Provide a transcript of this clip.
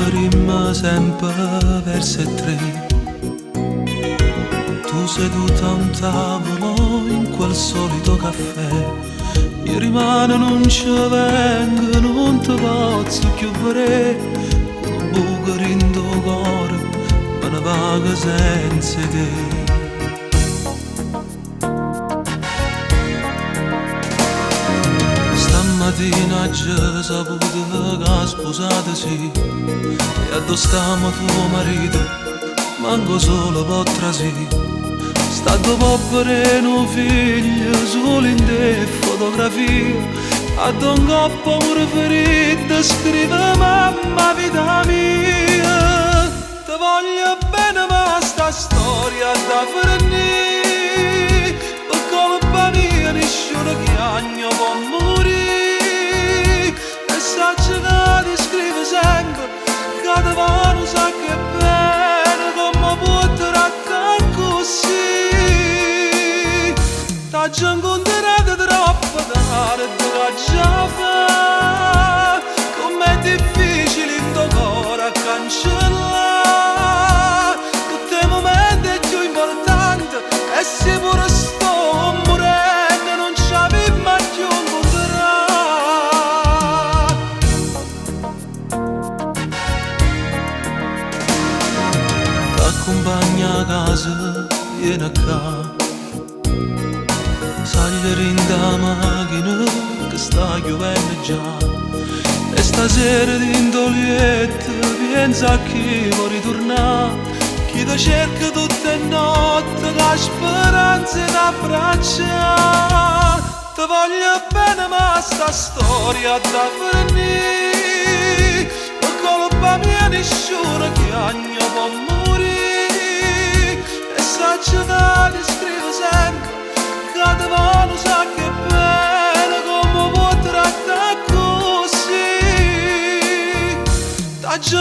bucherimmo sempre verso e tre. Tu seduta a un tavolo in quel solito caffè. Io rimane non ci vengo, non ti posso più vedere. Con un buco in tuo cuore, me ne vaga senza te. Stamattina già saputo che sposate sì, e addosso stiamo tuo marito, manco solo potrà sì. Stato povero figlio solo in te fotografie, a un coppo pure ferito scrive mamma vita mia. Ti voglio bene ma sta storia da finire, per colpa mia nessuno chiagno può morire. Messaggio che ti scrive sempre, che ti vanno sa che bene, come può trattare così. T'aggi incontrato troppo tardi, che già fa, com'è difficile in tuo cuore a cancellare tutti i momenti più importanti, e se pure sto morendo non ci avevi mai più incontrato. T'accompagna a casa, vieni a casa, salire in da macchina che sta piovendo già, e stasera dentro lietto pensa a chi vuoi ritornare, chi ti cerca tutte le notti con la speranza di abbracciare. Ti voglio bene ma sta storia da finire, per colpa mia nessuno chiagno può morire. E saggio che ti scrivo sempre, che ti vanno sa che bene, come può trattare così. T'aggi